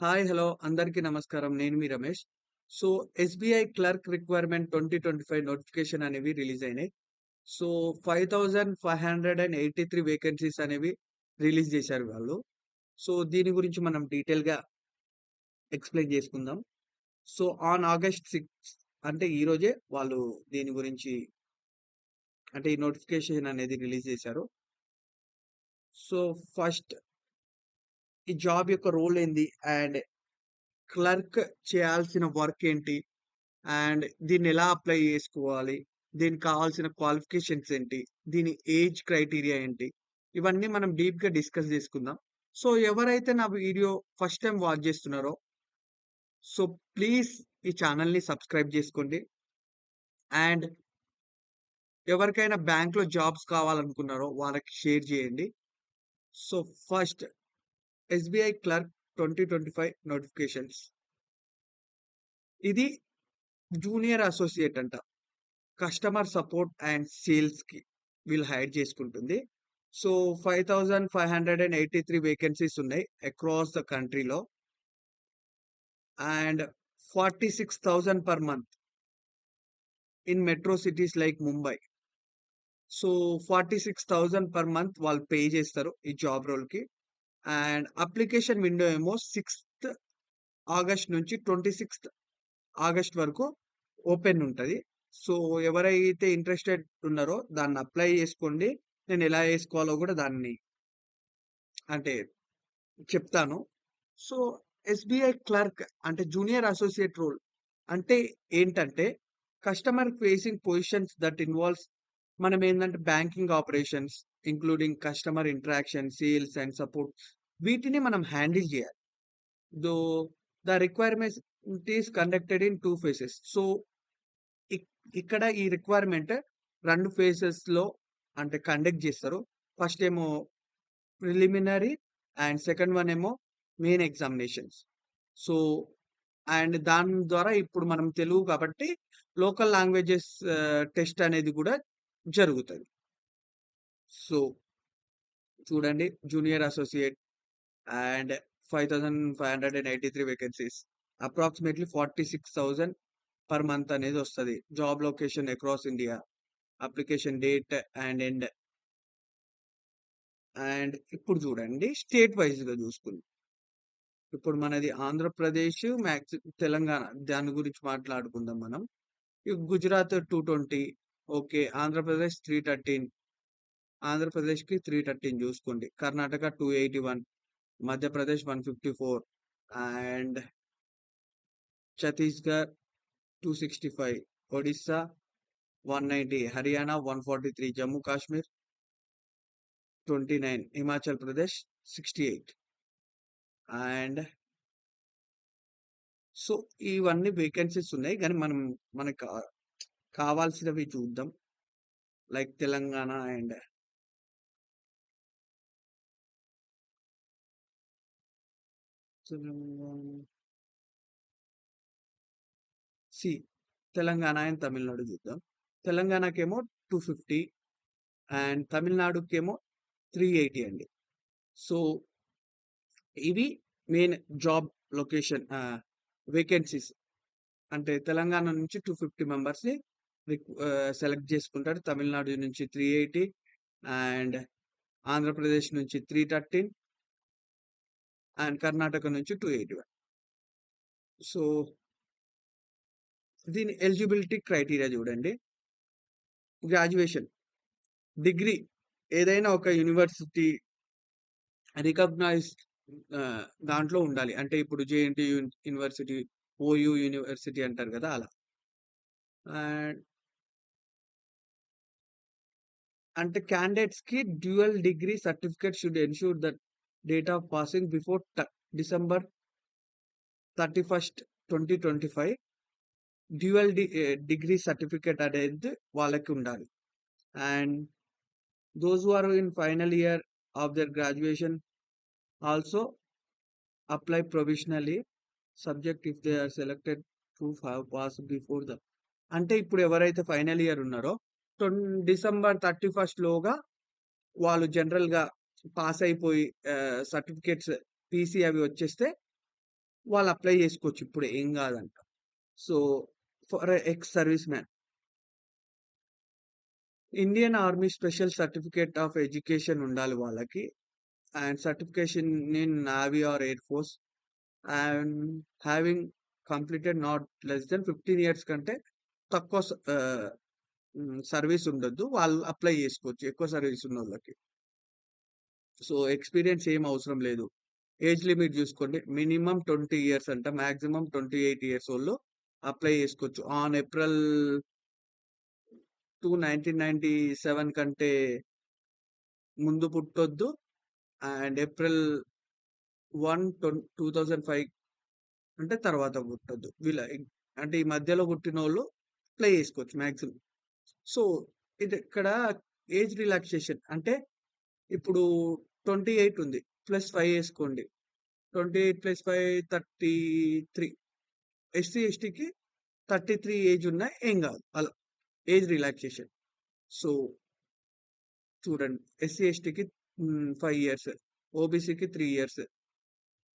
Hi! Hello! అందరికీ నమస్కారం. నేను మీ Ramesh. So, SBI clerk requirement 2025 notification అనేవి రిలీజ్ అయినాయి. సో, 5583 వేకెన్సీస్ అనేవి రిలీజ్ చేశారు వాళ్ళు. సో, దీని గురించి మనం డీటెయిల్‌గా ఎక్స్‌ప్లెయిన్ చేసుకుందాం. సో, ఆన్ ఆగస్ట్ 6 అంటే ఈరోజే వాళ్ళు దీని గురించి అంటే ఈ నోటిఫికేషన్ అనేది రిలీజ్ చేశారు. సో, ఫస్ట్ ఈ జాబ్ యొక్క రోల్ ఏంది? అండ్ క్లర్క్ చేయాల్సిన వర్క్ ఏంటి? అండ్ దీన్నెలా అప్లై చేసుకోవాలి? దీనికి కావాల్సిన క్వాలిఫికేషన్స్ ఏంటి? దీని ఏజ్ క్రైటీరియా ఏంటి? ఇవన్నీ మనం డీప్‌గా డిస్కస్ చేసుకుందాం. సో, ఎవరైతే నా వీడియో ఫస్ట్ టైమ్ వాచ్ చేస్తున్నారో, సో, ప్లీజ్ ఈ ఛానెల్‌ని సబ్స్క్రైబ్ చేసుకోండి. అండ్ ఎవరికైనా బ్యాంక్‌లో జాబ్స్ కావాలనుకున్నారో వాళ్ళకి షేర్ చేయండి. So, first SBI clerk 2025 notifications. ఇది జూనియర్ అసోసియేట్ అంట. కస్టమర్ సపోర్ట్ అండ్ సేల్స్‌కి వీళ్ళు హైర్ చేసుకుంటుంది. సో, 5583 వేకెన్సీస్ ఉన్నాయి అక్రాస్ ద కంట్రీలో. And 46,000 per month in metro cities like Mumbai. So, 46,000 per month వాళ్ళు పే చేస్తారు ఈ జాబ్ రోల్‌కి. అండ్ అప్లికేషన్ విండో ఏమో 6థ్ ఆగస్ట్ నుంచి 26థ్ ఆగస్ట్ వరకు ఓపెన్ ఉంటది. సో, ఎవరైతే ఇంట్రెస్టెడ్ ఉన్నారో దాన్ని అప్లై చేసుకోండి. నేను ఎలా చేసుకోవాలో కూడా దాన్ని అంటే చెప్తాను. సో, ఎస్‌బీఐ క్లర్క్ అంటే జూనియర్ అసోసియేట్ రోల్ అంటే ఏంటంటే, customer facing positions that involves మనమేందంటే banking operations, including customer interaction, sales and support వీటిని మనం హ్యాండిల్ జేయాలి. Though the requirements is conducted in 2 phases. So, ఇక్ ఇక్కడ ఈ రిక్వైర్‌మెంట్ 2 ఫేజెస్‌లో అంటే కండక్ట్ జేస్తారు. ఫస్ట్ ఏమో ప్రిలిమినరీ అండ్ సెకండ్ వన్ ఏమో మెయిన్ ఎగ్జామినేషన్స్. సో, అండ్ దాని ద్వారా ఇప్పుడు మనం తెలుగు కాబట్టి లోకల్ లాంగ్వేజెస్ టెస్ట్ అనేది కూడా జరుగుతది. సో, చూడండి junior associate and 5583 vacancies. Approximately 46,000 per month అనేది వస్తది. Job location across India. Application date and end. And ఇప్పుడు చూడండి స్టేట్ వైస్‌గా చూసుకుందాం. ఇప్పుడు మనది ఆంధ్రప్రదేశ్, తెలంగాణ దాని గురించి మాట్లాడుకుందాం మనం. ఈ గుజరాత్ 220 ఓకే. ఆంధ్రప్రదేశ్ 313 ఆంధ్రప్రదేశ్‌కి 313 చూసుకోండి. Karnataka 281 Madhya Pradesh 154 and Chhattisgarh 265 Odisha 190 Haryana 143 Jammu Kashmir 29 Himachal Pradesh 68 and so, ఇవన్నీ వేకెన్సీస్ ఉన్నాయి. గానీ మనకు కావాల్సినవి చూద్దాం. Like Telangana and Telangana C Telangana and Tamil Nadu చూద్దాం. తెలంగాణకేమో 250 అండ్ తమిళనాడుకేమో 380 అండి. సో, ఇవి మెయిన్ జాబ్ లొకేషన్ వేకెన్సీస్. అంటే తెలంగాణ నుంచి 250 మెంబర్స్‌ని సెలెక్ట్ చేసుకుంటారు. తమిళనాడు నుంచి 380 అండ్ ఆంధ్రప్రదేశ్ నుంచి 313 అండ్ కర్ణాటక నుంచి 281. సో, దీని ఎలిజిబిలిటీ క్రైటీరియా చూడండి. గ్రాడ్యుయేషన్, డిగ్రీ ఏదైనా ఒక యూనివర్సిటీ రికగ్నైజ్డ్ దాంట్లో ఉండాలి. అంటే ఇప్పుడు జేఎన్‌టీయూ యూనివర్సిటీ, ఓయూ యూనివర్సిటీ అంటారు కదా! అలా. అండ్ అంటే క్యాండిడేట్స్‌కి dual degree certificate should ensure that date of passing before December 31, 2025 degree certificate అనేది వాళ్ళకి ఉండాలి. And those who are in final year of their graduation also apply provisionally subject if they are selected to have passed before the అంటే ఇప్పుడు ఎవరైతే final year ఉన్నారో December 31 లోగా వాళ్ళు జనరల్‌గా పాస్ అయిపోయి సర్టిఫికేట్స్ పీసీ అవి వచ్చేస్తే వాళ్ళు అప్లై చేసుకోవచ్చు ఇప్పుడు ఏం కాదంట. So for ex service man Indian army special certificate of education ఉండాలి వాళ్ళకి. And certification in navy or air force and having completed not less than 15 years కంటే తక్కువ సర్వీస్ ఉండొద్దు. వాళ్ళు అప్లై చేసుకోవచ్చు ఎక్కువ సర్వీస్ ఉన్న వాళ్ళకి. సో ఎక్స్పీరియన్స్ ఏం అవసరం లేదు. ఏజ్ లిమిట్ చూసుకోండి. మినిమం 20 ఇయర్స్ అంట. మాక్సిమం 28 ఇయర్స్ వాళ్ళు అప్లై చేసుకోవచ్చు. ఆన్ ఏప్రిల్ 2, 1997 కంటే ముందు పుట్టొద్దు. అండ్ ఏప్రిల్ 1, 2005 అంటే తర్వాత పుట్టొద్దు. అంటే ఈ మధ్యలో పుట్టినోళ్ళు అప్లై చేసుకోవచ్చు మాక్సిమం. సో ఇది ఇక్కడ ఏజ్ రిలాక్సేషన్ అంటే ఇప్పుడు 28 ఉంది. +5 ఏసుకోండి. 28 + 5 33. ఎస్సీ, ఎస్టీకి 33 ఏజ్ ఉన్నా ఏం గాదు. అలా ఏజ్ రిలాక్సేషన్. సో చూడండి. ఎస్సీ, ఎస్టీకి 5 ఇయర్స్. ఓబీసీకి 3 ఇయర్స్.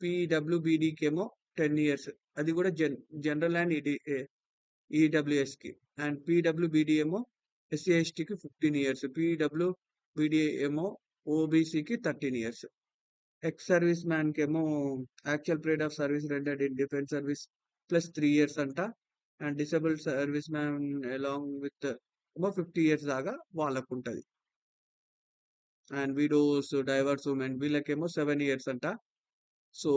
పీడబ్ల్యూబీడీకేమో 10 ఇయర్స్. అది గూడా జనరల్ అండ్ ఈడబ్ల్యూఎస్‌కి. అండ్ పీడబ్ల్యూబీడీ ఏమో ఎస్సీ, ఎస్టీకి 15 ఇయర్స్. పీడబ్ల్యూబీడీ ఏమో ఓబీసీకి 13 ఇయర్స్. ఎక్స్ సర్వీస్ మ్యాన్‌కేమో actual period of service rendered in defence service +3 years అంట. And disabled service man along with ఏమో 50 ఇయర్స్ దాకా వాళ్ళకుంటది. అండ్ విడోస్, డైవర్స్ ఉమెన్ వీళ్ళకేమో 7 ఇయర్స్ అంట. సో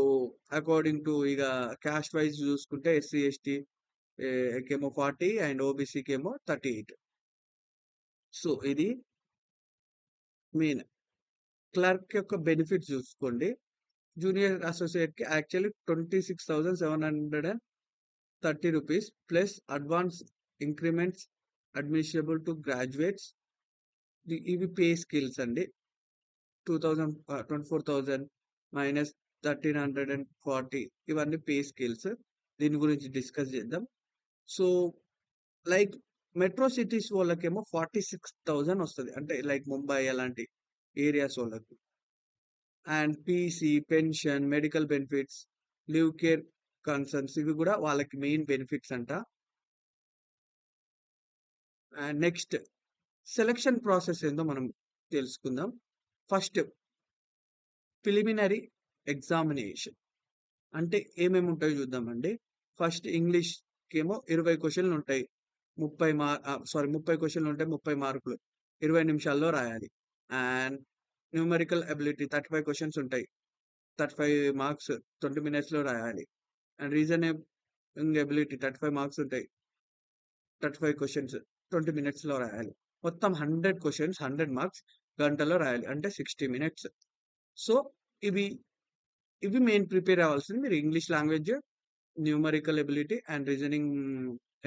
అకార్డింగ్ టు ఇగ కాస్ట్ వైస్ చూసుకుంటే ఎస్సీ, ఎస్టీ కేమో 40 అండ్ ఓబీసీకేమో 38. సో ఇది మెయిన్. క్లర్క్ యొక్క బెనిఫిట్స్ చూసుకోండి. జూనియర్ అసోసియేట్‌కి actually 26,730 rupees plus advance increments admissible to graduates. ఇవి పే స్కేల్స్ అండి. 24,000 మైనస్ 1,340 ఇవన్నీ పే స్కేల్స్. దీని గురించి డిస్కస్ చేద్దాం. సో లైక్ మెట్రో సిటీస్ వాళ్ళకేమో 46,000 వస్తది. అంటే లైక్ ముంబై అలాంటి ఏరియాస్ వాళ్ళకి. And PC, pension, medical benefits, leave care concerns ఇవి కూడా వాళ్ళకి మెయిన్ బెనిఫిట్స్ అంట. అండ్ నెక్స్ట్ సెలక్షన్ ప్రాసెస్ ఏందో మనం తెలుసుకుందాం. ఫస్ట్ ప్రిలిమినరీ ఎగ్జామినేషన్ అంటే ఏమేమి ఉంటాయో చూద్దామండి. ఫస్ట్ ఇంగ్లీష్‌కేమో 20 క్వెషన్‌లు ఉంటాయి. 30 క్వెషన్‌లు ఉంటాయి. 30 మార్కులు. 20 నిమిషాల్లో రాయాలి. అండ్ న్యూమరికల్ ఎబిలిటీ 35 క్వెషన్స్ ఉంటాయి. 35 మార్క్స్ 20 మినిట్స్‌లో రాయాలి. అండ్ రీజనింగ్ ఎబిలిటీ 35 మార్క్స్ ఉంటాయి. 35 క్వెషన్స్ 20 మినిట్స్‌లో రాయాలి. మొత్తం 100 క్వెషన్స్ 100 మార్క్స్ గంటలో రాయాలి. అంటే 60 మినిట్స్. సో ఇవి మెయిన్ ప్రిపేర్ అవ్వాల్సింది. మీరు English language, numerical ability and reasoning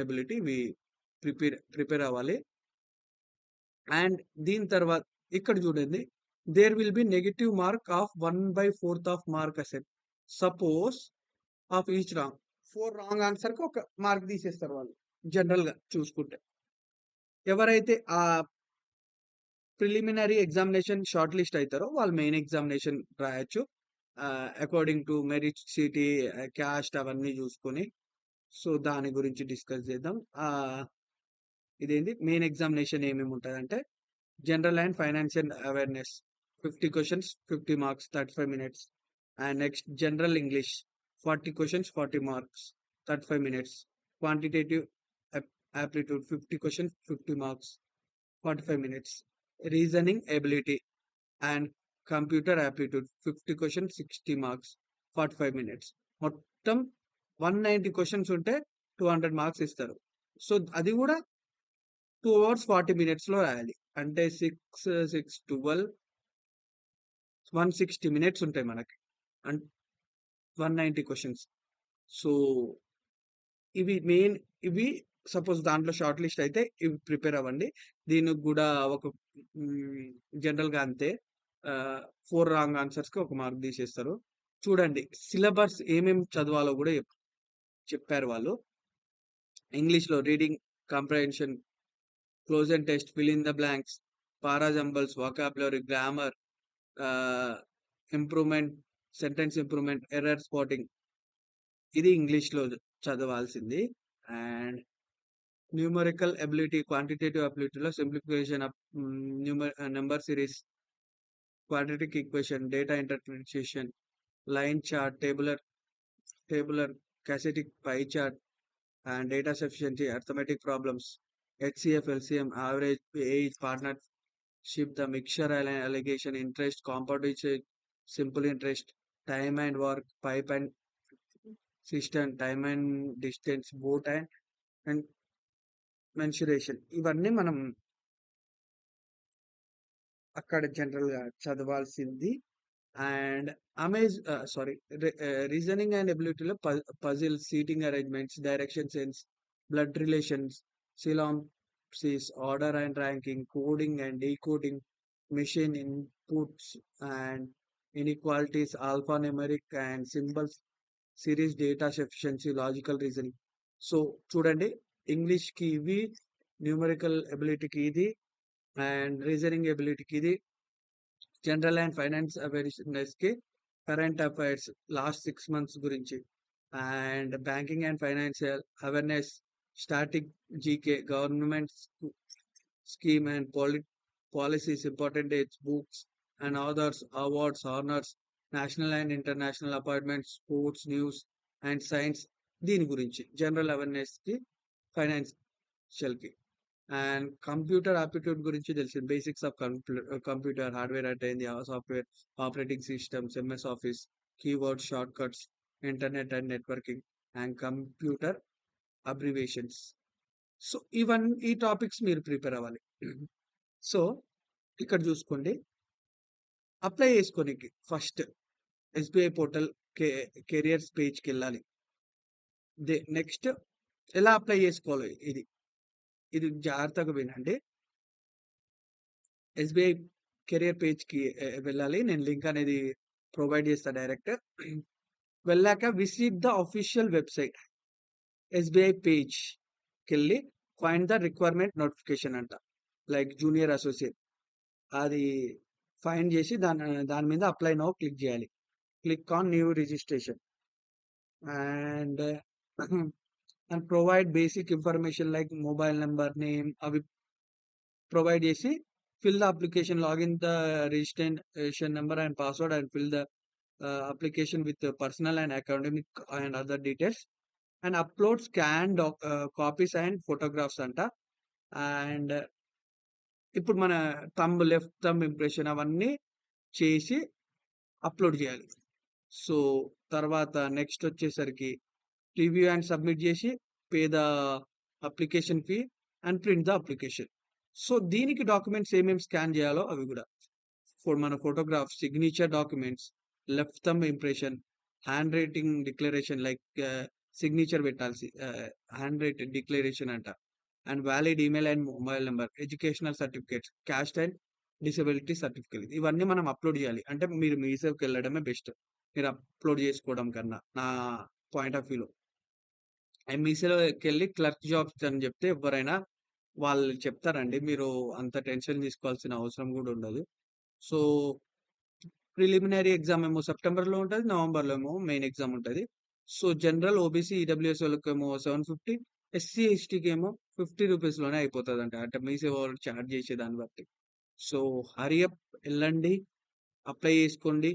ability ఇవి ప్రిపేర్ అవ్వాలి. అండ్ దీని తర్వాత ఇక్కడ చూడండి. There will be negative mark of 1/4 of mark assessed. Suppose of each wrong. 4 wrong ఆన్సర్‌కి ఒక మార్క్ తీసేస్తారు వాళ్ళు. జనరల్‌గా చూసుకుంటే. ఎవరైతే ఆ ప్రిలిమినరీ ఎగ్జామినేషన్ షార్ట్ లిస్ట్ అయితారో వాళ్ళు మెయిన్ ఎగ్జామినేషన్ రాయొచ్చు. According to merit city, caste అవన్నీ చూసుకొని. సో దాని గురించి డిస్కస్ చేద్దాం. ఇదేంటి మెయిన్ ఎగ్జామినేషన్ ఏమేమి ఉంటదంటే general and financial awareness 50 questions 50 marks 35 minutes. And next general English 40 questions 40 marks 35 minutes. Quantitative aptitude 50 questions 50 marks 45 minutes. Reasoning ability and computer aptitude 50 questions 60 marks 45 minutes. మొత్తం 190 questions ఉంటే 200 marks ఇస్తారు. So అది కూడా 2 hours 40 మినిట్స్‌లో రాయాలి. అంటే 6, 6, 12 160 minutes ఉంటాయి మనకి. And 190 questions. సో ఇవి సపోజ్ దాంట్లో షార్ట్ లిస్ట్ అయితే ఇవి ప్రిపేర్ అవ్వండి. దీనికి గూడా ఒక జనరల్‌గా అంతే. 4 రాంగ్ ఆన్సర్స్‌కి ఒక మార్క్ తీసేస్తారు. చూడండి సిలబస్ ఏమేమి చదవాలో గూడా చెప్పారు వాళ్ళు. ఇంగ్లీష్‌లో reading comprehension, cloze and test, fill in the blanks, para jumbles, vocabulary, grammar, improvement, sentence improvement, error spotting. ఇది ఇంగ్లీష్‌లో చదవాల్సింది. అండ్ న్యూమరికల్ ఎబిలిటీ, క్వాంటిటేటివ్ అబిలిటీలో simplification of number series, quadratic equation, data interpretation, line chart, tabular, cassetic pie chart, and data sufficiency, arithmetic problems, HCF, LCM, average age, partnership, the mixture allegation, interest, compound interest, simple interest, time and work, pipe and system, time and distance, boat and mensuration. ఇవన్నీ మనం అక్కడ జనరల్‌గా చదవాల్సింది. And reasoning and ఎబిలిటీలో puzzle, seating arrangements, direction sense, blood relations, syllogisms, order and ranking, coding and decoding, machine inputs and inequalities, alphanumeric and symbols, series, data sufficiency, logical reasoning. So చూడండి, ఇంగ్లీష్కి ఇవి, numerical ఎబిలిటీకి ఇది, and reasoning ఎబిలిటీకి ఇది, general and ఫైనాన్స్ అవేర్నెస్‌కి current affairs last 6 months గురించి, and banking and financial awareness, static GK, government scheme and policies, important dates, books and authors, awards, honours, national and international appointments, sports, news and science, దీని గురించి general అవేర్నెస్‌కి, ఫైనాన్షియల్‌కి. And computer aptitude గురించి తెలిసింది, basics of computer, hardware అంటే ఏంది, software, operating systems, MS Office, keywords, shortcuts, internet and networking, and computer abbreviations. So ఈ topics మీరు ప్రిపేర్ అవ్వాలి. సో ఇక్కడ చూసుకోండి, అప్లై చేసుకోనికి ఫస్ట్ ఎస్బీఐ పోర్టల్ కెరియర్స్ పేజ్కి వెళ్ళాలి. నెక్స్ట్ ఎలా అప్లై చేసుకోవాలి, ఇది జాగ్రత్తగా వినండి. ఎస్బీఐ కెరియర్ పేజ్కి వెళ్ళాలి. నేను లింక్ అనేది ప్రొవైడ్ చేస్తా డైరెక్ట్. వెళ్ళాక visit the official website, SBI పేజ్కి వెళ్ళి ఫైండ్ ద రిక్వైర్మెంట్ నోటిఫికేషన్ అంట, లైక్ జూనియర్ అసోసియేట్, అది ఫైండ్ చేసి దాని మీద అప్లై నౌ క్లిక్ చేయాలి. Click on new registration and and provide basic information like mobile number, name, అవి ప్రొవైడ్ చేసి fill the application, log in the registration number and password, and fill the application with personal and academic and other details, and upload scanned copies and photographs అంట. And ఇప్పుడు మన left thumb impression అవన్నీ చేసి upload చేయాలి. So తర్వాత next వచ్చేసరికి review and submit చేసి pay the application fee and print the application. So దీనికి డాక్యుమెంట్స్ ఏమేమి స్కాన్ చేయాలో అవి కూడా, మన photograph, signature documents, left thumb impression, hand writing declaration, like signature పెట్టాల్సి, హ్యాండ్ రైటింగ్ డిక్లరేషన్ అంట, and valid email and mobile number, educational certificates, caste and disability certificate, ఇవన్నీ మనం అప్లోడ్ చేయాలి. అంటే మీరు మీ సేవకి వెళ్ళడమే బెస్ట్, మీరు అప్లోడ్ చేసుకోవడం కన్నా, నా పాయింట్ ఆఫ్ వ్యూలో. అండ్ మీసేలోకి వెళ్ళి క్లర్క్ జాబ్స్ అని చెప్తే ఎవరైనా వాళ్ళు చెప్తారండి, మీరు అంత టెన్షన్ తీసుకోవాల్సిన అవసరం కూడా ఉండదు. సో ప్రిలిమినరీ ఎగ్జామ్ ఏమో సెప్టెంబర్లో ఉంటుంది, నవంబర్లో ఏమో మెయిన్ ఎగ్జామ్ ఉంటుంది. సో జనరల్, ఓబీసీ, ఈడబ్ల్యూఎస్ వాళ్ళకేమో 750, ఎస్సీ ఎస్టీకి ఏమో 50 రూపీస్లోనే అయిపోతుంది అంట, అంటే మీ సేవ వాళ్ళు చార్జ్ చేసే దాన్ని బట్టి. సో హరియప్, వెళ్ళండి, అప్లై చేసుకోండి.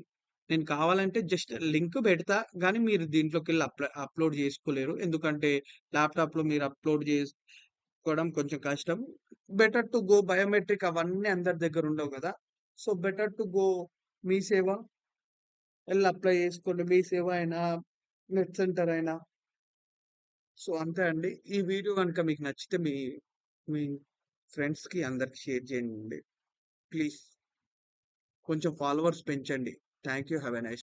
నేను కావాలంటే జస్ట్ లింక్ పెడతా, కానీ మీరు దీంట్లోకి వెళ్ళి అప్లోడ్ చేసుకోలేరు, ఎందుకంటే ల్యాప్టాప్లో మీరు అప్లోడ్ చేసుకోవడం కొంచెం కష్టం. బెటర్ టు గో బయోమెట్రిక్, అవన్నీ అందరి దగ్గర ఉండవు కదా. సో బెటర్ టు గో మీ సేవ, వెళ్ళి అప్లై చేసుకోండి, మీ సేవ అయినా, నెట్ సెంటర్ అయినా. సో అంతే అండి. ఈ వీడియో కనుక మీకు నచ్చితే మీ ఫ్రెండ్స్కి అందరికి షేర్ చేయండి ప్లీజ్. కొంచెం ఫాలోవర్స్ పెంచండి. Thank you. Have a nice